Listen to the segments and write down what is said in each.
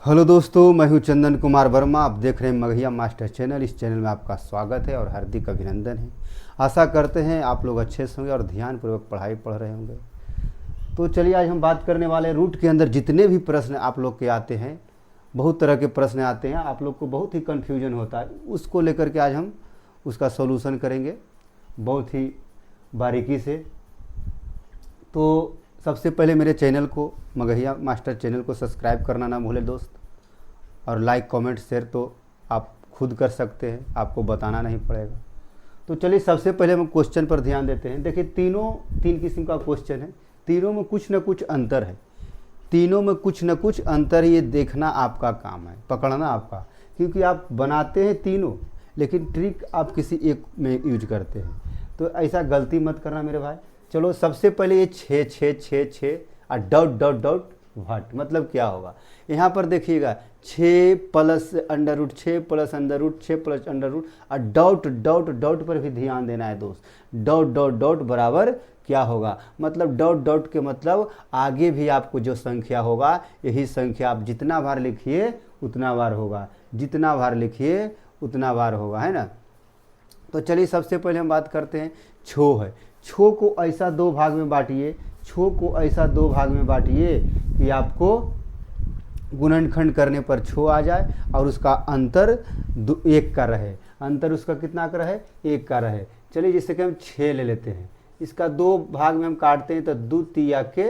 Hello दोस्तों, मैं हूं चंदन कुमार वर्मा। आप देख रहे हैं मगहिया मास्टर चैनल। इस चैनल में आपका स्वागत है और हार्दिक अभिनंदन है। आशा करते हैं आप लोग अच्छे से होंगे और ध्यानपूर्वक पढ़ाई पढ़ रहे होंगे। तो चलिए, आज हम बात करने वाले हैं रूट के अंदर जितने भी प्रश्न आप लोग के आते हैं, बहुत तरह के प्रश्न आते हैं, आप लोग को बहुत ही कन्फ्यूजन होता है, उसको लेकर के आज हम उसका सोल्यूशन करेंगे बहुत ही बारीकी से। तो सबसे पहले मेरे चैनल को, मगहिया मास्टर चैनल को सब्सक्राइब करना ना भूलें दोस्त, और लाइक कमेंट शेयर तो आप खुद कर सकते हैं, आपको बताना नहीं पड़ेगा। तो चलिए, सबसे पहले हम क्वेश्चन पर ध्यान देते हैं। देखिए, तीन किस्म का क्वेश्चन है, तीनों में कुछ न कुछ अंतर है, तीनों में कुछ न कुछ अंतर, ये देखना आपका काम है, पकड़ना आपका, क्योंकि आप बनाते हैं तीनों लेकिन ट्रिक आप किसी एक में यूज करते हैं। तो ऐसा गलती मत करना मेरे भाई। चलो, सबसे पहले ये 6 6 6 6 और डॉट डॉट डॉट व्हाट, मतलब क्या होगा। यहाँ पर देखिएगा 6 plus under root 6 plus under root 6 plus under root, और डॉट डॉट डॉट पर भी ध्यान देना है दोस्त। डॉट डॉट डॉट बराबर क्या होगा, मतलब डॉट डॉट के मतलब आगे भी आपको जो संख्या होगा, यही संख्या आप जितना बार लिखिए उतना बार होगा, जितना बार लिखिए उतना बार होगा, है ना। तो चलिए, सबसे पहले हम बात करते हैं छो है। छो को ऐसा दो भाग में बांटिए, छो को ऐसा दो भाग में बांटिए कि आपको गुणनखंड करने पर छो आ जाए और उसका अंतर 1 का रहे। अंतर उसका कितना का रहे, 1 का रहे। चलिए, जैसे कि हम 6 ले लेते हैं, इसका 2 भाग में हम काटते हैं तो 2 तिया के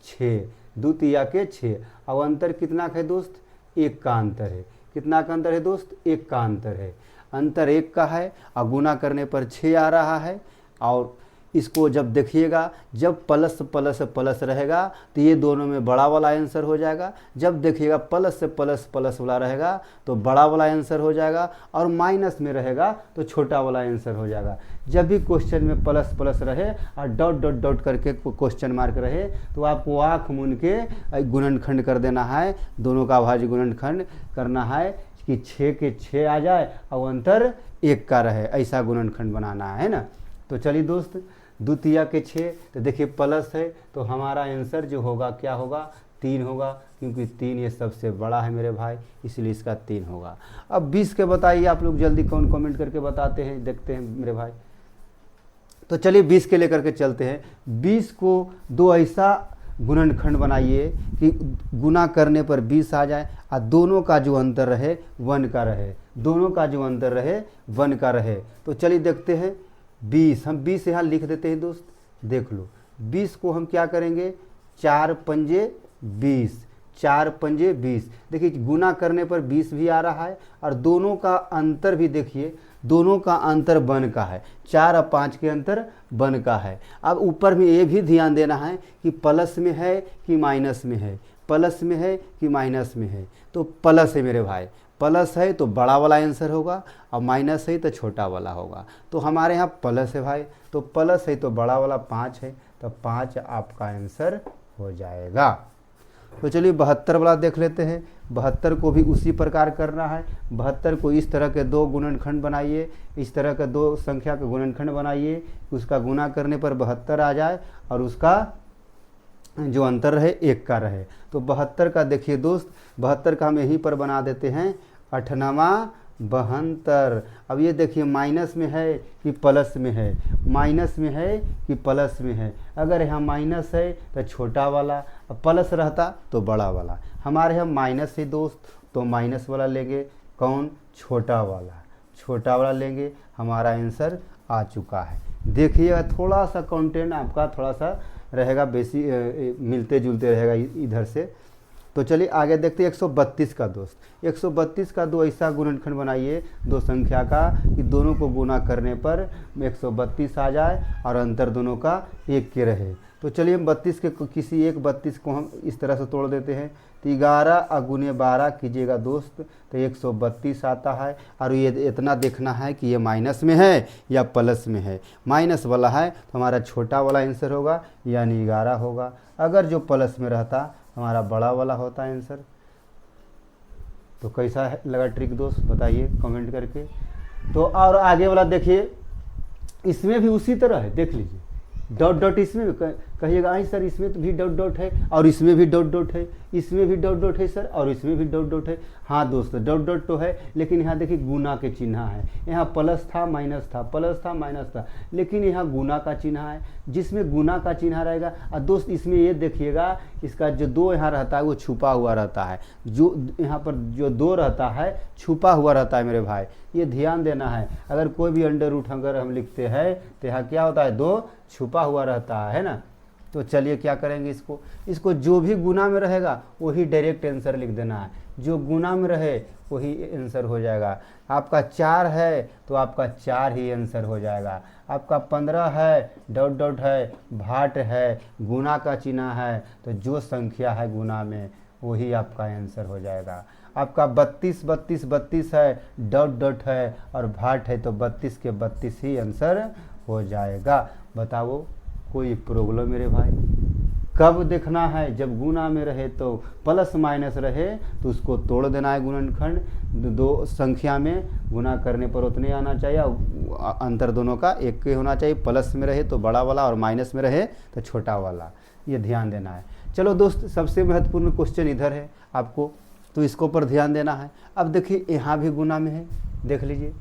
6, 2 तिया के 6, और अंतर कितना का है दोस्त, 1 का अंतर है। कितना का अंतर है दोस्त, 1 का अंतर है। अंतर 1 का है और गुना करने पर 6 आ रहा है। और इसको जब देखिएगा, जब प्लस प्लस प्लस रहेगा तो ये दोनों में बड़ा वाला आंसर हो जाएगा। जब देखिएगा प्लस से प्लस प्लस वाला रहेगा तो बड़ा वाला आंसर हो जाएगा, और माइनस में रहेगा तो छोटा वाला आंसर हो जाएगा। जब भी क्वेश्चन में प्लस प्लस रहे और डॉट डॉट डॉट करके क्वेश्चन मार्क रहे तो आपको आँख मूंद के गुणनखंड कर देना है, दोनों का अभाज्य गुणनखंड करना है कि 6 के 6 आ जाए और अंतर 1 का रहे, ऐसा गुणनखंड बनाना है ना। तो चलिए दोस्त, 2 तिया के 6, तो देखिए प्लस है तो हमारा आंसर जो होगा क्या होगा, 3 होगा, क्योंकि 3 ये सबसे बड़ा है मेरे भाई, इसलिए इसका 3 होगा। अब 20 के बताइए आप लोग, जल्दी कौन कमेंट करके बताते हैं, देखते हैं मेरे भाई। तो चलिए 20 के लेकर के चलते हैं। 20 को दो ऐसा गुणनखंड बनाइए कि गुना करने पर 20 आ जाए और दोनों का जो अंतर रहे 1 का रहे, दोनों का जो अंतर रहे 1 का रहे। तो चलिए देखते हैं 20, हम 20 यहाँ लिख देते हैं दोस्त। देख लो, 20 को हम क्या करेंगे, 4 पंजे 20, 4 पंजे 20। देखिए, गुना करने पर 20 भी आ रहा है और दोनों का अंतर भी देखिए, दोनों का अंतर 1 का है, 4 और 5 के अंतर 1 का है। अब ऊपर में ये भी ध्यान देना है कि प्लस में है कि माइनस में है, प्लस में है कि माइनस में है। तो प्लस है मेरे भाई, प्लस है तो बड़ा वाला आंसर होगा और माइनस है तो छोटा वाला होगा। तो हमारे यहाँ प्लस है भाई, तो प्लस है तो बड़ा वाला 5 है, तो 5 आपका आंसर हो जाएगा। तो चलिए 72 वाला देख लेते हैं। 72 को भी उसी प्रकार करना है। 72 को इस तरह के 2 गुणनखंड बनाइए, इस तरह के 2 संख्या के गुणनखंड बनाइए, उसका गुना करने पर 72 आ जाए और उसका जो अंतर रहे 1 का रहे। तो 72 का देखिए दोस्त, 72 का हम यहीं पर बना देते हैं 8 72। अब ये देखिए, माइनस में है कि प्लस में है, माइनस में है कि प्लस में है। अगर यहाँ माइनस है तो छोटा वाला, प्लस रहता तो बड़ा वाला। हमारे यहाँ माइनस है दोस्त, तो माइनस वाला लेंगे, कौन, छोटा वाला, छोटा वाला लेंगे। हमारा आंसर आ चुका है। देखिएगा, थोड़ा सा कंटेंट आपका थोड़ा सा रहेगा, बेसी मिलते जुलते रहेगा इधर से। तो चलिए आगे देखते हैं 132 का दोस्त। 132 का 2 ऐसा गुणनखंड बनाइए, 2 संख्या का, कि दोनों को गुना करने पर 132 आ जाए और अंतर दोनों का 1 के रहे। तो चलिए हम 32 के किसी एक 32 को हम इस तरह से तोड़ देते हैं। तो 11 और गुने 12 कीजिएगा दोस्त, तो 132 आता है। और ये इतना देखना है कि ये माइनस में है या प्लस में है। माइनस वाला है तो हमारा छोटा वाला आंसर होगा, यानी 11 होगा। अगर जो प्लस में रहता हमारा बड़ा वाला होता है आंसर। तो कैसा लगा ट्रिक दोस्त, बताइए कमेंट करके। तो और आगे वाला देखिए, इसमें भी उसी तरह है, देख लीजिए, डॉट डॉट इसमें भी कहिएगा आई सर इसमें तो भी डॉट डॉट है और इसमें भी डॉट डॉट है, इसमें भी डॉट डॉट है सर और इसमें भी डॉट डॉट है। हाँ दोस्तों डॉट डॉट तो है, लेकिन यहाँ देखिए गुना के चिन्ह है, यहाँ प्लस था माइनस था, प्लस था माइनस था, लेकिन यहाँ गुना का चिन्ह है। जिसमें गुना का चिन्ह रहेगा और दोस्त इसमें ये देखिएगा इसका जो 2 यहाँ रहता है वो छुपा हुआ रहता है, जो यहाँ पर जो 2 रहता है छुपा हुआ रहता है मेरे भाई, ये ध्यान देना है। अगर कोई भी अंडर रूट अगर हम लिखते हैं तो यहाँ क्या होता है 2 छुपा हुआ रहता है ना। तो चलिए क्या करेंगे, इसको जो भी गुना में रहेगा वही डायरेक्ट आंसर लिख देना है, जो गुना में रहे वही आंसर हो जाएगा। आपका 4 है तो आपका 4 ही आंसर हो जाएगा। आपका 15 है डॉट डॉट है भाट है गुना का चिन्ह है, तो जो संख्या है गुना में वही आपका आंसर हो जाएगा। आपका 32 32 32 है डॉट डॉट है और भाट है, तो 32 के 32 ही आंसर हो जाएगा। बताओ कोई प्रॉब्लम मेरे भाई? कब देखना है? जब गुना में रहे, तो प्लस माइनस रहे तो उसको तोड़ देना है गुणनखंड, 2 संख्या में गुना करने पर उतने आना चाहिए, अंतर दोनों का एक ही होना चाहिए। प्लस में रहे तो बड़ा वाला और माइनस में रहे तो छोटा वाला, ये ध्यान देना है। चलो दोस्त, सबसे महत्वपूर्ण क्वेश्चन इधर है आपको, तो इसको पर ध्यान देना है। अब देखिए यहाँ भी गुना में है, देख लीजिए।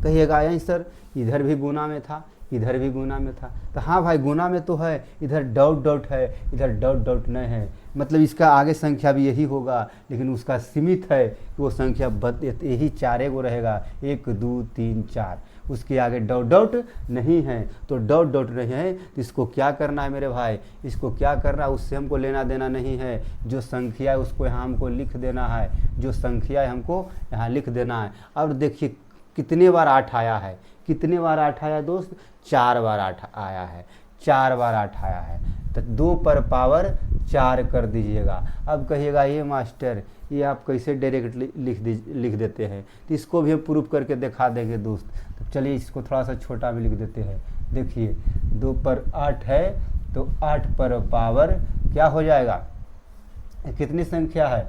कहिएगा यहीं सर इधर भी गुना में था, इधर भी गुना में था, तो हाँ भाई गुना में तो है, इधर डॉट डॉट है, इधर डॉट डॉट नहीं है, मतलब इसका आगे संख्या भी यही होगा, लेकिन उसका सीमित है कि वो संख्या यही 4 गो रहेगा, 1 2 3 4, उसके आगे डॉट डॉट नहीं है। तो डॉट डॉट नहीं है तो इसको क्या करना है मेरे भाई, इसको क्या करना है, उससे हमको लेना देना नहीं है। जो संख्या है उसको यहाँ हमको लिख देना है, जो संख्या है हमको यहाँ लिख देना है। अब देखिए कितने बार 8 आया है, कितने बार 8 आया दोस्त? 4 बार 8 आया है, 4 बार 8 आया है, तो 2 पर पावर 4 कर दीजिएगा। अब कहिएगा ये मास्टर ये आप कैसे डायरेक्ट लिख देते हैं, तो इसको भी हम प्रूफ करके दिखा देंगे दोस्त। तो चलिए इसको थोड़ा सा छोटा में लिख देते हैं। देखिए 2 पर 8 है तो 8 पर पावर क्या हो जाएगा, कितनी संख्या है,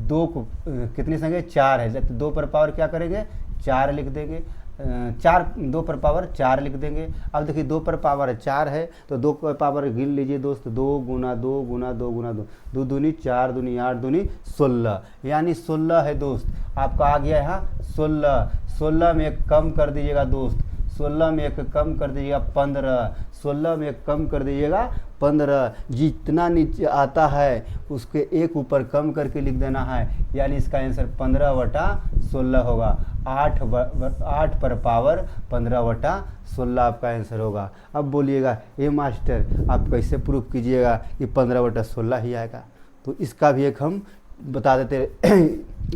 2 को कितनी संख्या 4 है, तो 2 पर पावर क्या करेंगे 4 लिख देंगे, 2 पर पावर 4 लिख देंगे। अब देखिए 2 पर पावर 4 है तो 2 पर पावर गिन लीजिए दोस्त, 2 गुना 2 गुना 2 गुना 2, 2 दूनी 4 दूनी 8 दूनी 16, यानी 16 है दोस्त। आपका आ गया यहाँ 16, 16 में 1 कम कर दीजिएगा दोस्त, 16 में 1 कम कर दीजिएगा 15, 16 में 1 कम कर दीजिएगा 15, जितना नीचे आता है उसके 1 ऊपर कम करके लिख देना है, यानी इसका आंसर 15/16 होगा। 8 पर पावर 15/16 आपका आंसर होगा। अब बोलिएगा ये मास्टर आप कैसे प्रूफ कीजिएगा कि 15/16 ही आएगा, तो इसका भी एक हम बता देते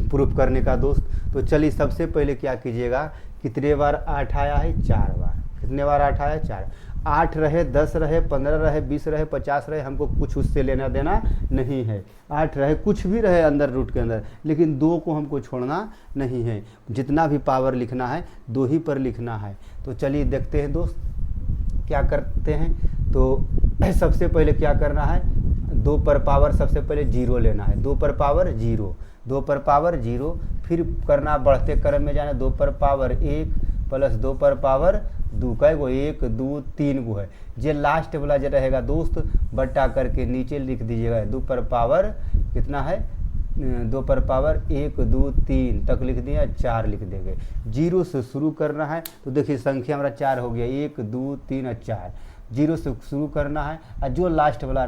प्रूफ करने का दोस्त। तो चलिए सबसे पहले क्या कीजिएगा, कितने बार 8 आया है, 4 बार। कितने बार 8 आया, 4। 8 रहे 10 रहे 15 रहे 20 रहे 50 रहे, हमको कुछ उससे लेना देना नहीं है। 8 रहे कुछ भी रहे अंदर रूट के अंदर, लेकिन 2 को हमको छोड़ना नहीं है। जितना भी पावर लिखना है 2 ही पर लिखना है। तो चलिए देखते हैं दोस्त क्या करते हैं। तो सबसे पहले क्या करना है, 2 पर पावर सबसे पहले 0 लेना है, 2 पर पावर 0, 2 पर पावर 0, फिर करना बढ़ते क्रम में जाना 2 पर पावर 1 प्लस 2 पर पावर 2, कै गो 1 2 3 गो है। जे लास्ट वाला जो रहेगा दोस्त बट्टा करके नीचे लिख दीजिएगा, 2 पर पावर कितना है, 2 पर पावर 1 2 3 तक लिख दिया, 4 लिख देंगे। 0 से शुरू करना है, तो देखिए संख्या हमारा 4 हो गया, 1 2 3 और 4। 0 से शुरू करना है और जो लास्ट वाला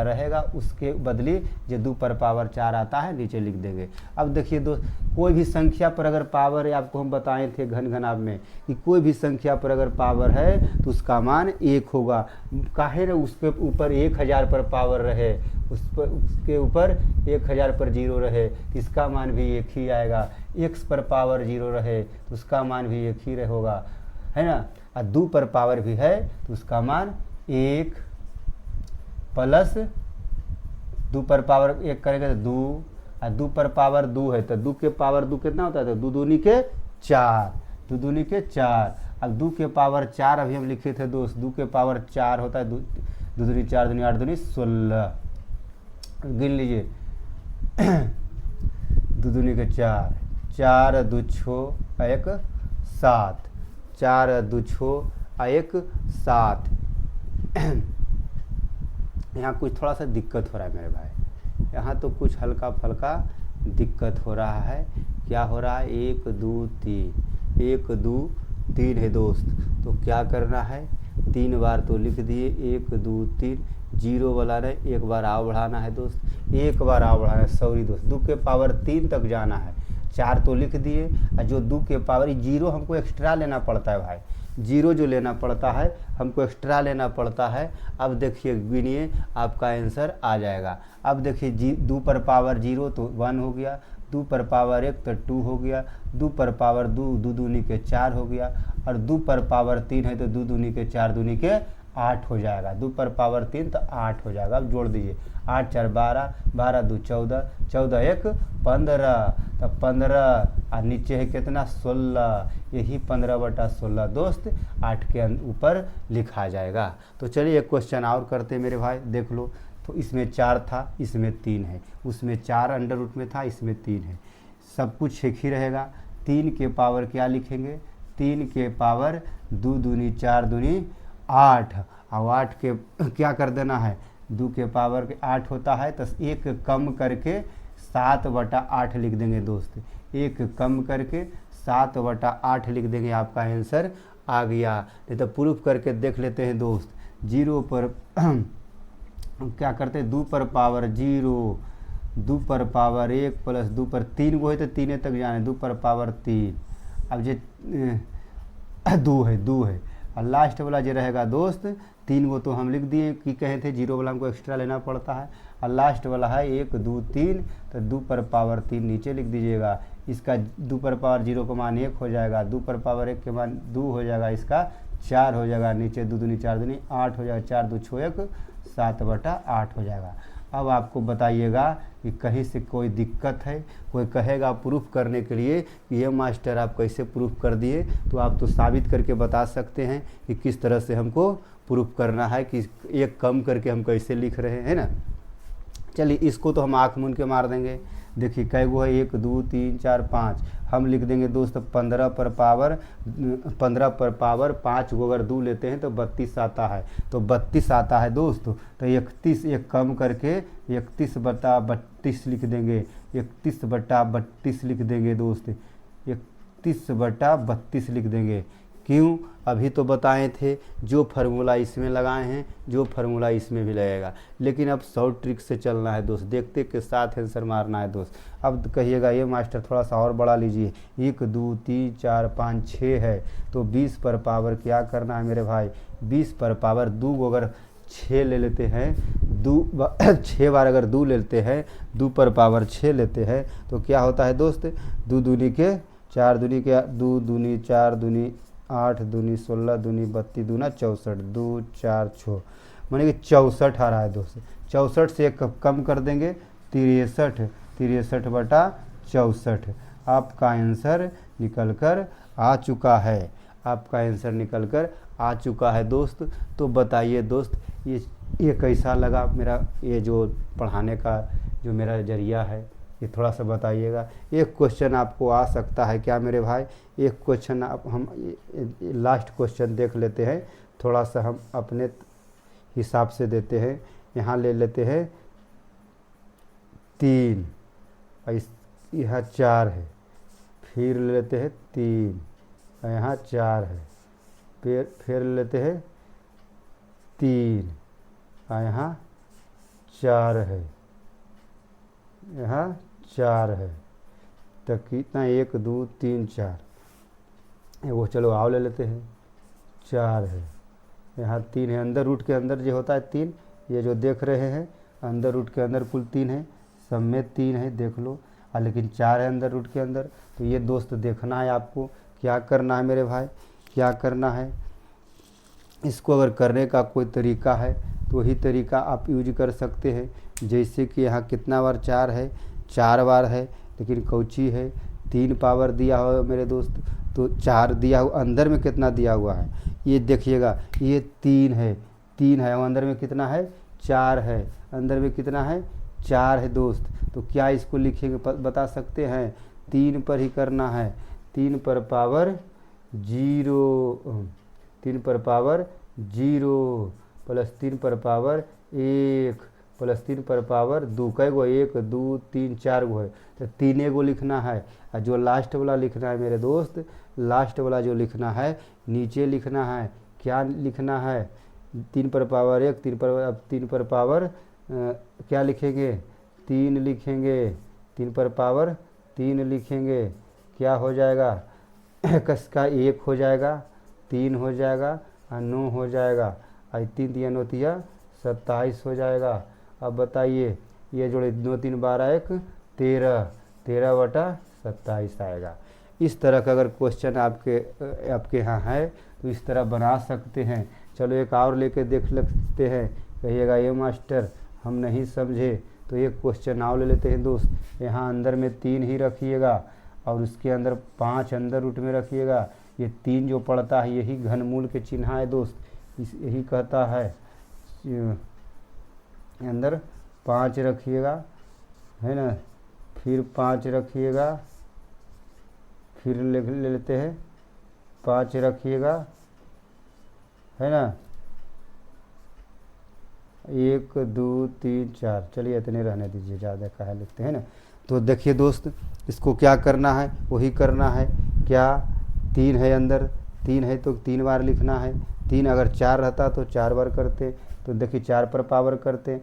रहेगा उसके बदले जो 2 पर पावर 4 आता है नीचे लिख देंगे। अब देखिए दोस्त कोई भी संख्या पर अगर पावर है, आपको हम बताए थे घन में कि कोई भी संख्या पर अगर पावर है तो उसका मान 1 होगा। काहे ना उसके ऊपर 1000 पर पावर रहे, उसके ऊपर 1000 पर 0 रहे तो इसका मान भी 1 ही आएगा। x पर पावर 0 रहे तो उसका मान भी 1 ही होगा, है ना। और 2 पर पावर भी है तो उसका मान 1 प्लस 2 पर पावर 1 करेंगे तो 2, और 2 पर पावर 2 है तो 2 के पावर 2 कितना होता है, तो 2 दूनी के 4, 2 दूनी के 4। अब 2 के पावर 4 अभी हम लिखे थे दोस्त, 2 के पावर 4 होता है 2 दूनी 4 दूनी 8 दूनी 16, गिन लीजिए 2 दूनी के 4, 4 2 6 1 7, 4 2 6 1 7, यहाँ कुछ थोड़ा सा दिक्कत हो रहा है मेरे भाई, यहाँ तो कुछ हल्का फल्का दिक्कत हो रहा है। क्या हो रहा है, 1 2 3, 1 2 3 है दोस्त। तो क्या करना है, 3 बार तो लिख दिए, 1 2 3, जीरो वाला ने एक बार आव बढ़ाना है दोस्त, एक बार आव बढ़ाना है, सॉरी दोस्त, 2 के पावर 3 तक जाना है। 4 तो लिख दिए, और जो 2 के पावर जीरो हमको एक्स्ट्रा लेना पड़ता है भाई, जीरो जो लेना पड़ता है हमको एक्स्ट्रा लेना पड़ता है। अब देखिए गिनिए, आपका आंसर आ जाएगा। अब देखिए 2 पर पावर 0 तो 1 हो गया, 2 पर पावर 1 तो 2 हो गया, 2 पर पावर 2 2 दूनी के 4 हो गया, और 2 पर पावर 3 है तो 2 दूनी के 4 दूनी के 8 हो जाएगा। 2 पर पावर 3 तो 8 हो जाएगा। अब जोड़ दीजिए, 8 4 12, 12 2 14, 14 1 15, तो 15 और नीचे है कितना 16, यही 15/16 दोस्त 8 के ऊपर लिखा जाएगा। तो चलिए एक क्वेश्चन और करते हैं मेरे भाई, देख लो। तो इसमें 4 था, इसमें 3 है, उसमें 4 अंडर रूट में था, इसमें 3 है, सब कुछ एक ही रहेगा। 3 के पावर क्या लिखेंगे, 3 के पावर 2 दूनी 4 दूनी 8, और 8 के क्या कर देना है, 2 के पावर के 8 होता है तो एक कम करके 7/8 लिख देंगे दोस्त, एक कम करके 7/8 लिख देंगे, आपका आंसर आ गया। नहीं तो प्रूफ करके देख लेते हैं दोस्त। 0 पर क्या करते हैं, 2 पर पावर 0, 2 पर पावर 1 प्लस 2 पर 3 को है तो 3 तक जाने, 2 पर पावर 3, अब ये 2 है, और लास्ट वाला जो रहेगा दोस्त 3 को तो हम लिख दिए कि कहे थे 0 वाला हमको एक्स्ट्रा लेना पड़ता है, और लास्ट वाला है 1 2 3, तो 2 पर पावर 3 नीचे लिख दीजिएगा। इसका 2 पर पावर 0 का मान 1 हो जाएगा, 2 पर पावर 1 के मान 2 हो जाएगा, इसका 4 हो जाएगा, नीचे 2 दूनी 4 दूनी 8 हो जाएगा, 4 2 6 1 7/8 हो जाएगा। अब आपको बताइएगा कि कहीं से कोई दिक्कत है, कोई कहेगा प्रूफ करने के लिए कि ये मास्टर आप कैसे प्रूफ कर दिए, तो आप तो साबित करके बता सकते हैं कि किस तरह से हमको प्रूफ करना है, कि एक कम करके हम कैसे लिख रहे हैं ना। चलिए इसको तो हम आँख मूंद के मार देंगे। देखिए कै गो है, 1 2 3 4 5, हम लिख देंगे दोस्त 15 पर पावर 5 को अगर 2 लेते हैं तो 32 आता है, तो 32 आता है दोस्त। तो 31 एक कम करके 31/32 लिख देंगे, 31/32 लिख देंगे दोस्त, 31/32 लिख देंगे। क्यों, अभी तो बताए थे जो फार्मूला इसमें लगाए हैं जो फार्मूला इसमें भी लगेगा, लेकिन अब शॉर्ट ट्रिक से चलना है दोस्त, देखते के साथ आंसर मारना है दोस्त। अब कहिएगा ये मास्टर थोड़ा सा और बड़ा लीजिए, 1 2 3 4 5 6 है, तो 20 पर पावर क्या करना है मेरे भाई, 20 पर पावर 2 को अगर 6 ले लेते हैं, 6 बार अगर 2 लेते हैं, 2 पर पावर 6 लेते हैं, तो क्या होता है दोस्त, 2 दूनी के 4 दूनी के 2 दूनी 4 दूनी 8 दूनी 16 दूनी 32 दूना 64, 2 4 6 माने कि 64 आ रहा है दोस्त। 64 से एक कम कर देंगे, 63, 63/64 आपका आंसर निकल कर आ चुका है, आपका आंसर निकल कर आ चुका है दोस्त। तो बताइए दोस्त ये कैसा लगा मेरा ये जो पढ़ाने का जो मेरा जरिया है, ये थोड़ा सा बताइएगा। एक क्वेश्चन आपको आ सकता है क्या मेरे भाई, एक क्वेश्चन आप हम लास्ट क्वेश्चन देख लेते हैं, थोड़ा सा हम अपने हिसाब से देते हैं। यहाँ ले लेते हैं 3, यहाँ 4 है, फिर ले लेते हैं 3, यहाँ 4 है, फिर लेते हैं 3, यहाँ 4 है, यहाँ 4 है, तो कितना 1 2 3 4, वो चलो आओ ले लेते हैं, 4 है, यहाँ 3 है, अंदर रूट के अंदर जो होता है 3, ये जो देख रहे हैं अंदर रूट के अंदर कुल 3 है, सब में 3 है देख लो, लेकिन 4 है अंदर रूट के अंदर। तो ये दोस्त देखना है आपको, क्या करना है मेरे भाई, क्या करना है, इसको अगर करने का कोई तरीका है तो वही तरीका आप यूज कर सकते हैं। जैसे कि यहाँ कितना बार 4 है, 4 बार है, लेकिन कौची है 3 पावर दिया हुआ मेरे दोस्त, तो 4 दिया हुआ, अंदर में कितना दिया हुआ है ये देखिएगा, ये 3 है, 3 है, अंदर में कितना है 4 है, अंदर में कितना है 4 है दोस्त। तो क्या इसको लिखेंगे बता सकते हैं, 3 पर ही करना है, 3 पर पावर 0, 3 पर पावर 0, प्लस 3 पर पावर 1 प्लस 3 पर पावर 2 कै गो 1 2 3 4 गो है, तो 3 गो लिखना है। और जो लास्ट वाला लिखना है मेरे दोस्त, लास्ट वाला जो लिखना है नीचे लिखना है। क्या लिखना है? 3 पर पावर 1 3 पर पावर क्या लिखेंगे? 3 लिखेंगे। 3 पर पावर 3 लिखेंगे। क्या हो जाएगा? कस का 1 हो जाएगा, 3 हो जाएगा और 9 हो जाएगा। और 3 3 9 27 हो जाएगा। अब बताइए, ये जोड़े 2 3 12 1 13 13 बटा 27 आएगा। इस तरह का अगर क्वेश्चन आपके यहाँ है तो इस तरह बना सकते हैं। चलो एक और लेके देख लेते हैं। कहिएगा ये मास्टर हम नहीं समझे, तो एक क्वेश्चन और ले लेते हैं दोस्त। यहाँ अंदर में 3 ही रखिएगा और उसके अंदर 5 अंदर रूट में रखिएगा। ये 3 जो पड़ता है यही घनमूल के चिन्ह है दोस्त, यही कहता है। अंदर 5 रखिएगा, है ना, फिर 5 रखिएगा, फिर ले लेते हैं 5 रखिएगा, है ना, 1 2 3 4। चलिए इतने रहने दीजिए, ज़्यादा कहा लिखते हैं ना। तो देखिए दोस्त, इसको क्या करना है वही करना है। क्या 3 है अंदर, 3 है तो 3 बार लिखना है। 3 अगर 4 रहता तो 4 बार करते। तो देखिए 4 पर पावर करते